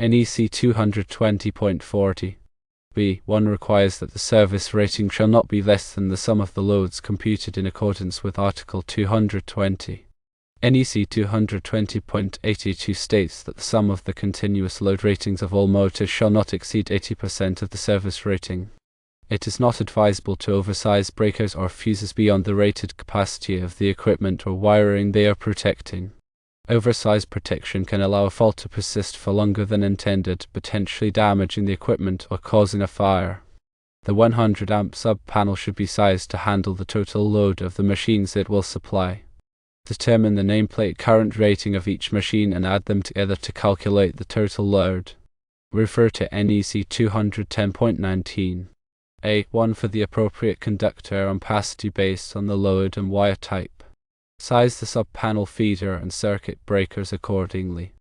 NEC 220.40. B1 requires that the service rating shall not be less than the sum of the loads computed in accordance with Article 220. NEC 220.82 states that the sum of the continuous load ratings of all motors shall not exceed 80% of the service rating. It is not advisable to oversize breakers or fuses beyond the rated capacity of the equipment or wiring they are protecting. Oversized protection can allow a fault to persist for longer than intended, potentially damaging the equipment or causing a fire. The 100 amp sub-panel should be sized to handle the total load of the machines it will supply. Determine the nameplate current rating of each machine and add them together to calculate the total load. Refer to NEC 210.19. A1 for the appropriate conductor ampacity based on the load and wire type. Size the sub-panel feeder and circuit breakers accordingly.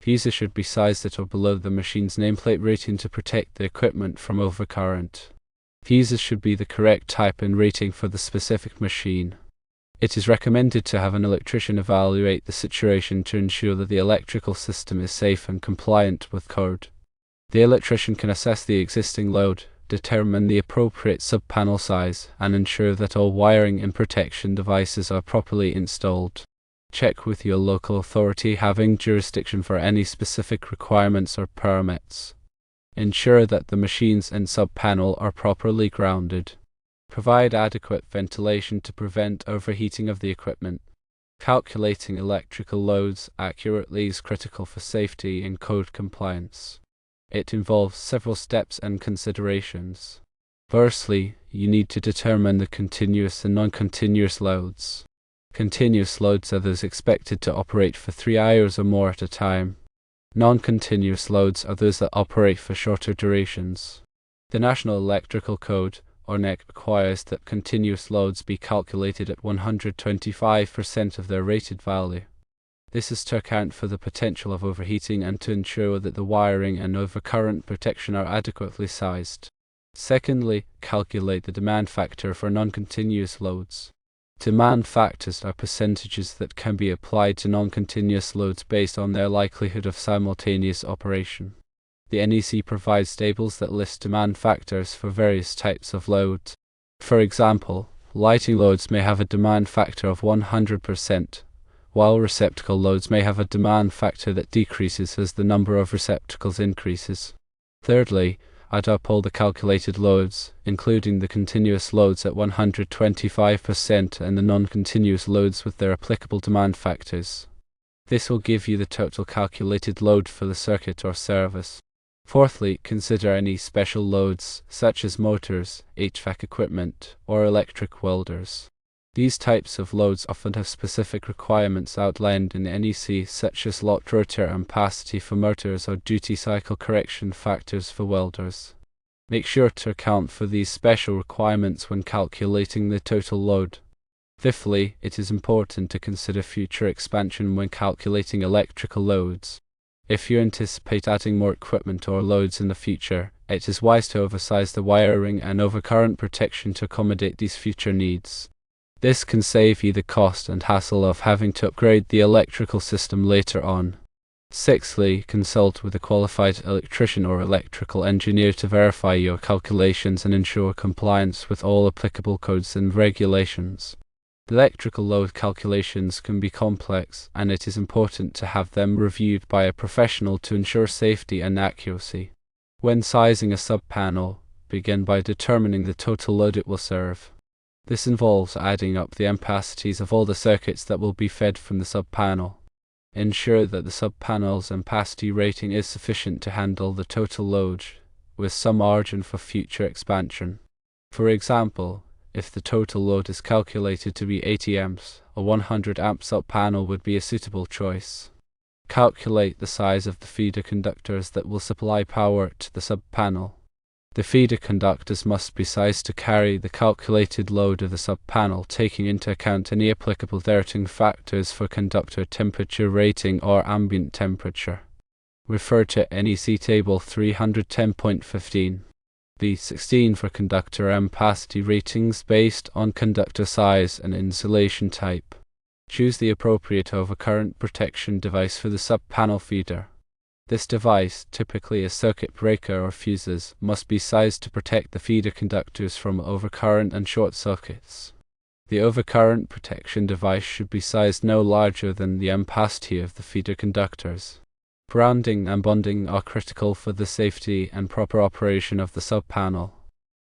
Fuses should be sized at or below the machine's nameplate rating to protect the equipment from overcurrent. Fuses should be the correct type and rating for the specific machine. It is recommended to have an electrician evaluate the situation to ensure that the electrical system is safe and compliant with code. The electrician can assess the existing load, determine the appropriate sub-panel size, and ensure that all wiring and protection devices are properly installed. Check with your local authority having jurisdiction for any specific requirements or permits. Ensure that the machines and sub-panel are properly grounded. Provide adequate ventilation to prevent overheating of the equipment. Calculating electrical loads accurately is critical for safety and code compliance. It involves several steps and considerations. Firstly, you need to determine the continuous and non-continuous loads. Continuous loads are those expected to operate for 3 hours or more at a time. Non-continuous loads are those that operate for shorter durations. The National Electrical Code, or NEC, requires that continuous loads be calculated at 125% of their rated value. This is to account for the potential of overheating and to ensure that the wiring and overcurrent protection are adequately sized. Secondly, calculate the demand factor for non-continuous loads. Demand factors are percentages that can be applied to non-continuous loads based on their likelihood of simultaneous operation. The NEC provides tables that list demand factors for various types of loads. For example, lighting loads may have a demand factor of 100%, while receptacle loads may have a demand factor that decreases as the number of receptacles increases. Thirdly, add up all the calculated loads, including the continuous loads at 125% and the non-continuous loads with their applicable demand factors. This will give you the total calculated load for the circuit or service. Fourthly, consider any special loads, such as motors, HVAC equipment, or electric welders. These types of loads often have specific requirements outlined in the NEC, such as locked rotor ampacity for motors or duty cycle correction factors for welders. Make sure to account for these special requirements when calculating the total load. Fifthly, it is important to consider future expansion when calculating electrical loads. If you anticipate adding more equipment or loads in the future, it is wise to oversize the wiring and overcurrent protection to accommodate these future needs. This can save you the cost and hassle of having to upgrade the electrical system later on. Sixthly, consult with a qualified electrician or electrical engineer to verify your calculations and ensure compliance with all applicable codes and regulations. Electrical load calculations can be complex, and it is important to have them reviewed by a professional to ensure safety and accuracy. When sizing a sub-panel, begin by determining the total load it will serve. This involves adding up the ampacities of all the circuits that will be fed from the sub-panel. Ensure that the sub-panel's ampacity rating is sufficient to handle the total load, with some margin for future expansion. For example, if the total load is calculated to be 80 amps, a 100 amp sub-panel would be a suitable choice. Calculate the size of the feeder conductors that will supply power to the sub-panel. The feeder conductors must be sized to carry the calculated load of the sub-panel, taking into account any applicable rating factors for conductor temperature rating or ambient temperature. Refer to NEC Table 310.15. B16 for conductor ampacity ratings based on conductor size and insulation type. Choose the appropriate overcurrent protection device for the sub-panel feeder. This device, typically a circuit breaker or fuses, must be sized to protect the feeder conductors from overcurrent and short circuits. The overcurrent protection device should be sized no larger than the ampacity of the feeder conductors. Grounding and bonding are critical for the safety and proper operation of the sub-panel.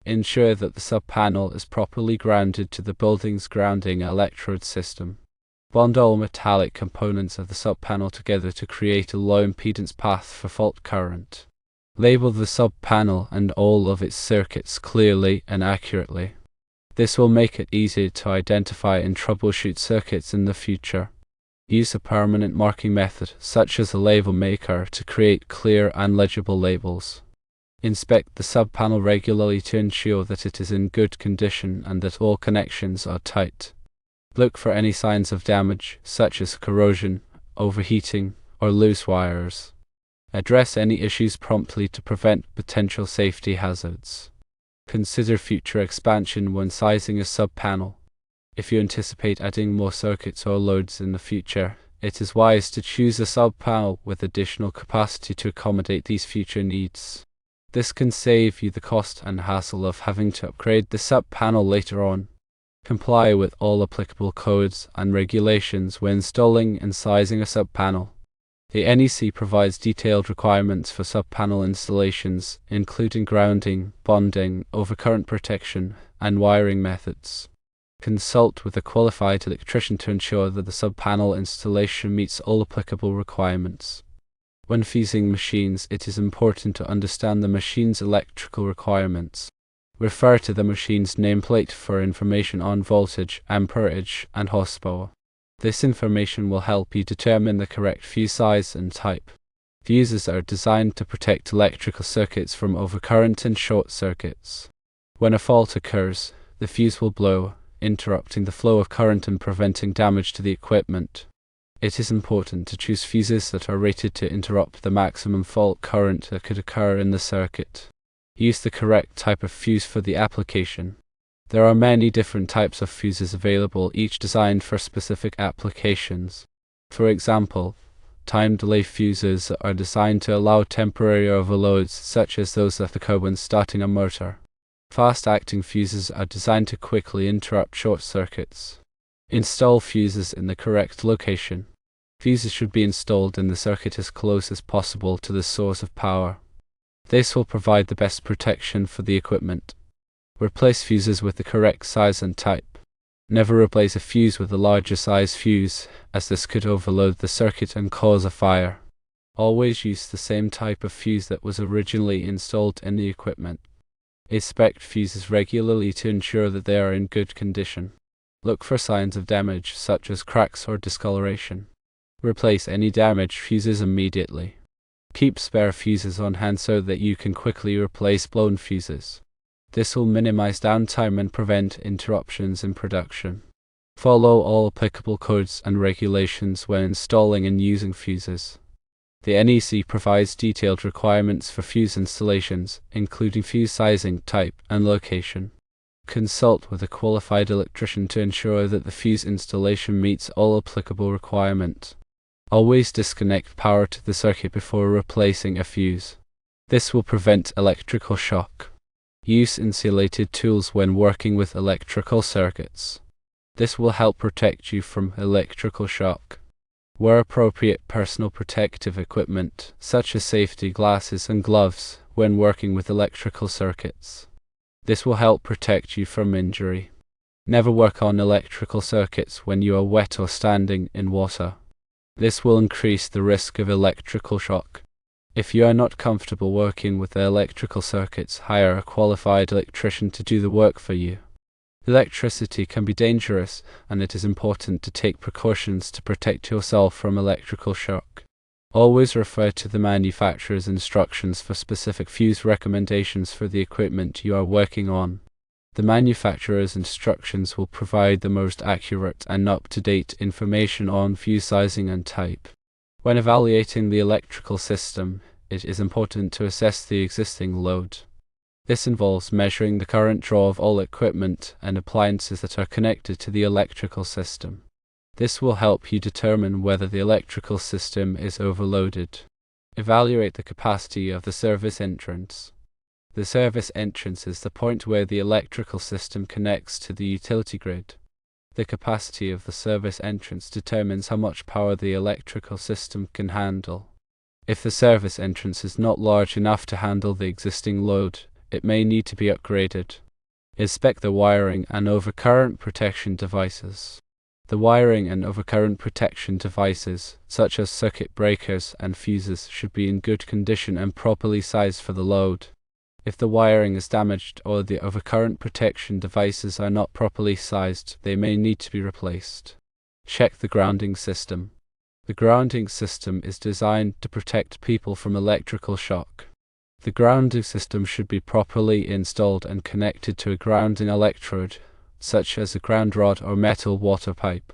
Ensure that the sub-panel is properly grounded to the building's grounding electrode system. Bond all metallic components of the sub-panel together to create a low impedance path for fault current. Label the sub-panel and all of its circuits clearly and accurately. This will make it easier to identify and troubleshoot circuits in the future. Use a permanent marking method, such as a label maker, to create clear and legible labels. Inspect the sub-panel regularly to ensure that it is in good condition and that all connections are tight. Look for any signs of damage, such as corrosion, overheating, or loose wires. Address any issues promptly to prevent potential safety hazards. Consider future expansion when sizing a sub-panel. If you anticipate adding more circuits or loads in the future, it is wise to choose a sub-panel with additional capacity to accommodate these future needs. This can save you the cost and hassle of having to upgrade the sub-panel later on. Comply with all applicable codes and regulations when installing and sizing a sub-panel. The NEC provides detailed requirements for sub-panel installations, including grounding, bonding, overcurrent protection, and wiring methods. Consult with a qualified electrician to ensure that the sub-panel installation meets all applicable requirements. When fusing machines, it is important to understand the machine's electrical requirements. Refer to the machine's nameplate for information on voltage, amperage, and horsepower. This information will help you determine the correct fuse size and type. Fuses are designed to protect electrical circuits from overcurrent and short circuits. When a fault occurs, the fuse will blow, interrupting the flow of current and preventing damage to the equipment. It is important to choose fuses that are rated to interrupt the maximum fault current that could occur in the circuit. Use the correct type of fuse for the application. There are many different types of fuses available, each designed for specific applications. For example, time delay fuses are designed to allow temporary overloads, such as those that occur when starting a motor. Fast-acting fuses are designed to quickly interrupt short circuits. Install fuses in the correct location. Fuses should be installed in the circuit as close as possible to the source of power. This will provide the best protection for the equipment. Replace fuses with the correct size and type. Never replace a fuse with a larger size fuse, as this could overload the circuit and cause a fire. Always use the same type of fuse that was originally installed in the equipment. Inspect fuses regularly to ensure that they are in good condition. Look for signs of damage, such as cracks or discoloration. Replace any damaged fuses immediately. Keep spare fuses on hand so that you can quickly replace blown fuses. This will minimize downtime and prevent interruptions in production. Follow all applicable codes and regulations when installing and using fuses. The NEC provides detailed requirements for fuse installations, including fuse sizing, type, and location. Consult with a qualified electrician to ensure that the fuse installation meets all applicable requirements. Always disconnect power to the circuit before replacing a fuse. This will prevent electrical shock. Use insulated tools when working with electrical circuits. This will help protect you from electrical shock. Wear appropriate personal protective equipment, such as safety glasses and gloves, when working with electrical circuits. This will help protect you from injury. Never work on electrical circuits when you are wet or standing in water. This will increase the risk of electrical shock. If you are not comfortable working with the electrical circuits, hire a qualified electrician to do the work for you. Electricity can be dangerous, and it is important to take precautions to protect yourself from electrical shock. Always refer to the manufacturer's instructions for specific fuse recommendations for the equipment you are working on. The manufacturer's instructions will provide the most accurate and up-to-date information on fuse sizing and type. When evaluating the electrical system, it is important to assess the existing load. This involves measuring the current draw of all equipment and appliances that are connected to the electrical system. This will help you determine whether the electrical system is overloaded. Evaluate the capacity of the service entrance. The service entrance is the point where the electrical system connects to the utility grid. The capacity of the service entrance determines how much power the electrical system can handle. If the service entrance is not large enough to handle the existing load, it may need to be upgraded. Inspect the wiring and overcurrent protection devices. The wiring and overcurrent protection devices, such as circuit breakers and fuses, should be in good condition and properly sized for the load. If the wiring is damaged or the overcurrent protection devices are not properly sized, they may need to be replaced. Check the grounding system. The grounding system is designed to protect people from electrical shock. The grounding system should be properly installed and connected to a grounding electrode, such as a ground rod or metal water pipe.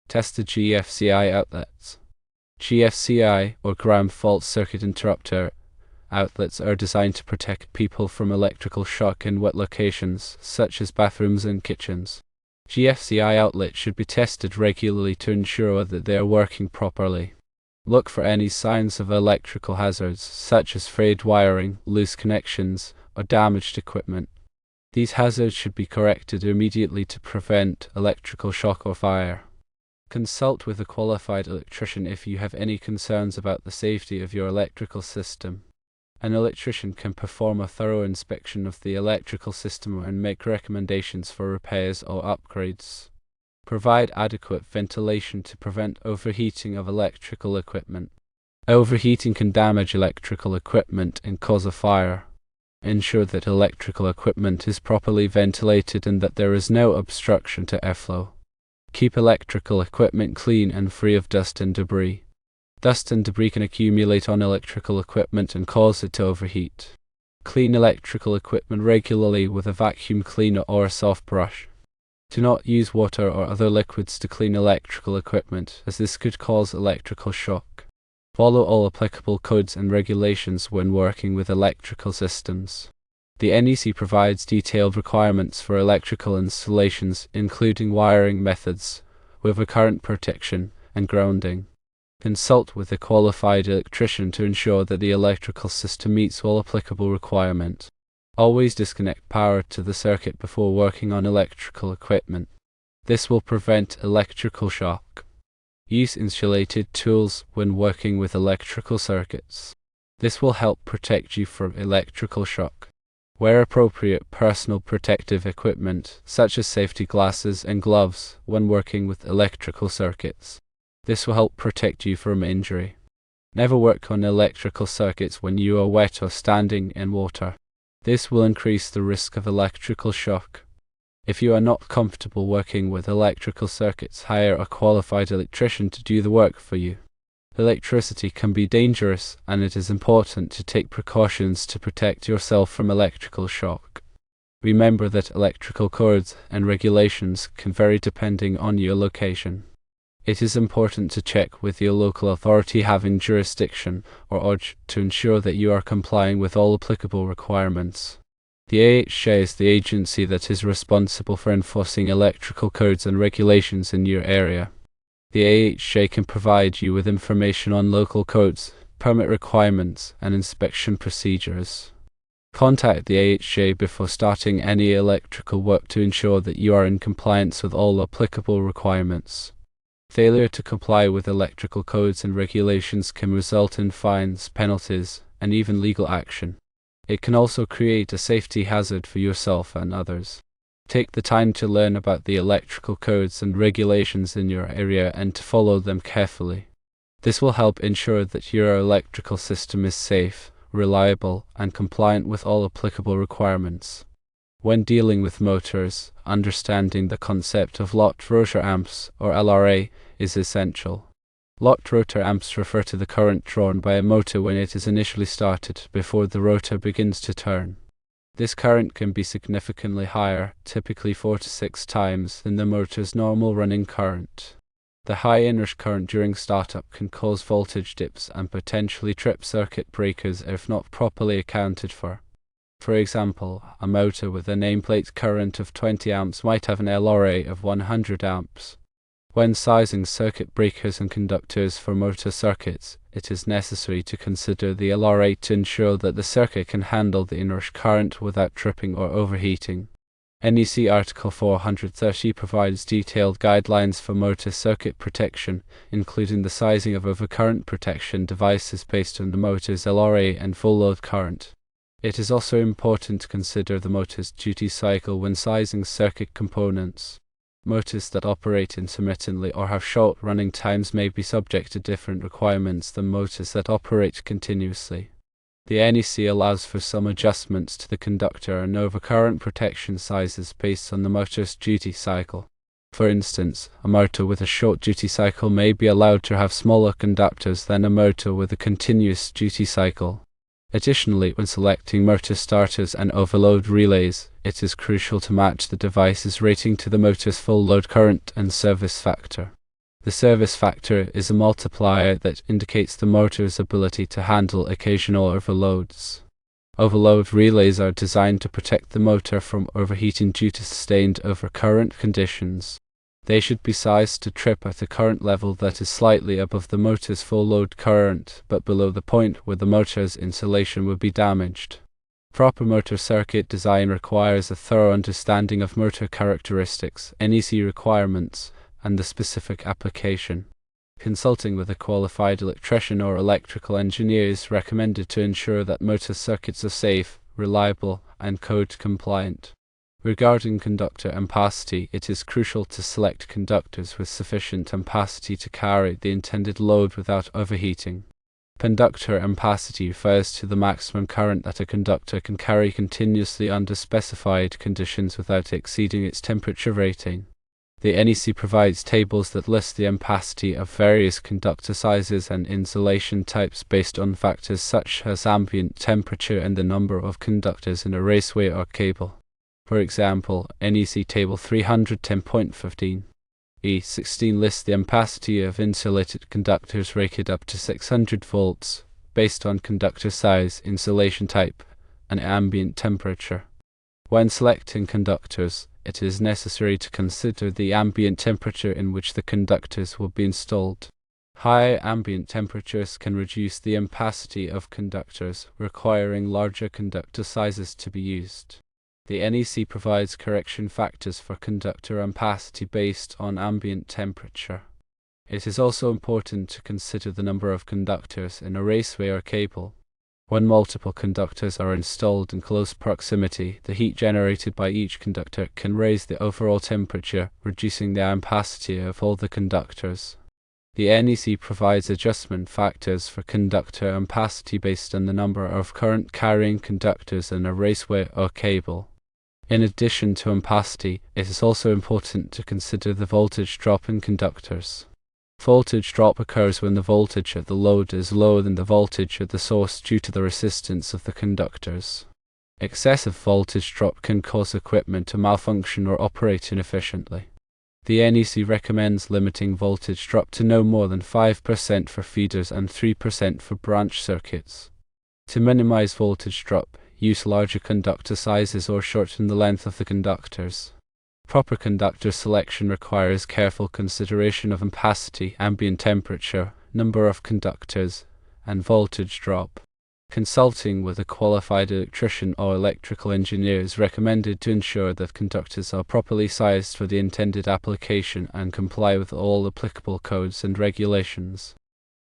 Test the GFCI outlets. GFCI, or ground fault circuit interrupter, outlets are designed to protect people from electrical shock in wet locations, such as bathrooms and kitchens. GFCI outlets should be tested regularly to ensure that they are working properly. Look for any signs of electrical hazards, such as frayed wiring, loose connections, or damaged equipment. These hazards should be corrected immediately to prevent electrical shock or fire. Consult with a qualified electrician if you have any concerns about the safety of your electrical system. An electrician can perform a thorough inspection of the electrical system and make recommendations for repairs or upgrades. Provide adequate ventilation to prevent overheating of electrical equipment. Overheating can damage electrical equipment and cause a fire. Ensure that electrical equipment is properly ventilated and that there is no obstruction to airflow. Keep electrical equipment clean and free of dust and debris. Dust and debris can accumulate on electrical equipment and cause it to overheat. Clean electrical equipment regularly with a vacuum cleaner or a soft brush. Do not use water or other liquids to clean electrical equipment, as this could cause electrical shock. Follow all applicable codes and regulations when working with electrical systems. The NEC provides detailed requirements for electrical installations, including wiring methods, overcurrent protection, and grounding. Consult with a qualified electrician to ensure that the electrical system meets all applicable requirements. Always disconnect power to the circuit before working on electrical equipment. This will prevent electrical shock. Use insulated tools when working with electrical circuits. This will help protect you from electrical shock. Wear appropriate personal protective equipment, such as safety glasses and gloves, when working with electrical circuits. This will help protect you from injury. Never work on electrical circuits when you are wet or standing in water. This will increase the risk of electrical shock. If you are not comfortable working with electrical circuits, hire a qualified electrician to do the work for you. Electricity can be dangerous, and it is important to take precautions to protect yourself from electrical shock. Remember that electrical codes and regulations can vary depending on your location. It is important to check with your local authority having jurisdiction or OJ to ensure that you are complying with all applicable requirements. The AHJ is the agency that is responsible for enforcing electrical codes and regulations in your area. The AHJ can provide you with information on local codes, permit requirements, and inspection procedures. Contact the AHJ before starting any electrical work to ensure that you are in compliance with all applicable requirements. Failure to comply with electrical codes and regulations can result in fines, penalties, and even legal action. It can also create a safety hazard for yourself and others. Take the time to learn about the electrical codes and regulations in your area and to follow them carefully. This will help ensure that your electrical system is safe, reliable, and compliant with all applicable requirements. When dealing with motors, understanding the concept of locked rotor amps, or LRA, is essential. Locked rotor amps refer to the current drawn by a motor when it is initially started, before the rotor begins to turn. This current can be significantly higher, typically 4 to 6 times, than the motor's normal running current. The high inrush current during startup can cause voltage dips and potentially trip circuit breakers if not properly accounted for. For example, a motor with a nameplate current of 20 amps might have an LRA of 100 amps. When sizing circuit breakers and conductors for motor circuits, it is necessary to consider the LRA to ensure that the circuit can handle the inrush current without tripping or overheating. NEC Article 430 provides detailed guidelines for motor circuit protection, including the sizing of overcurrent protection devices based on the motor's LRA and full load current. It is also important to consider the motor's duty cycle when sizing circuit components. Motors that operate intermittently or have short running times may be subject to different requirements than motors that operate continuously. The NEC allows for some adjustments to the conductor and overcurrent protection sizes based on the motor's duty cycle. For instance, a motor with a short duty cycle may be allowed to have smaller conductors than a motor with a continuous duty cycle. Additionally, when selecting motor starters and overload relays, it is crucial to match the device's rating to the motor's full load current and service factor. The service factor is a multiplier that indicates the motor's ability to handle occasional overloads. Overload relays are designed to protect the motor from overheating due to sustained overcurrent conditions. They should be sized to trip at a current level that is slightly above the motor's full load current, but below the point where the motor's insulation would be damaged. Proper motor circuit design requires a thorough understanding of motor characteristics, NEC requirements, and the specific application. Consulting with a qualified electrician or electrical engineer is recommended to ensure that motor circuits are safe, reliable, and code compliant. Regarding conductor ampacity, it is crucial to select conductors with sufficient ampacity to carry the intended load without overheating. Conductor ampacity refers to the maximum current that a conductor can carry continuously under specified conditions without exceeding its temperature rating. The NEC provides tables that list the ampacity of various conductor sizes and insulation types based on factors such as ambient temperature and the number of conductors in a raceway or cable. For example, NEC Table 310.15. E16 lists the ampacity of insulated conductors rated up to 600 volts, based on conductor size, insulation type, and ambient temperature. When selecting conductors, it is necessary to consider the ambient temperature in which the conductors will be installed. High ambient temperatures can reduce the ampacity of conductors, requiring larger conductor sizes to be used. The NEC provides correction factors for conductor ampacity based on ambient temperature. It is also important to consider the number of conductors in a raceway or cable. When multiple conductors are installed in close proximity, the heat generated by each conductor can raise the overall temperature, reducing the ampacity of all the conductors. The NEC provides adjustment factors for conductor ampacity based on the number of current-carrying conductors in a raceway or cable. In addition to ampacity, it is also important to consider the voltage drop in conductors. Voltage drop occurs when the voltage at the load is lower than the voltage at the source due to the resistance of the conductors. Excessive voltage drop can cause equipment to malfunction or operate inefficiently. The NEC recommends limiting voltage drop to no more than 5% for feeders and 3% for branch circuits. To minimize voltage drop, use larger conductor sizes or shorten the length of the conductors. Proper conductor selection requires careful consideration of ampacity, ambient temperature, number of conductors, and voltage drop. Consulting with a qualified electrician or electrical engineer is recommended to ensure that conductors are properly sized for the intended application and comply with all applicable codes and regulations.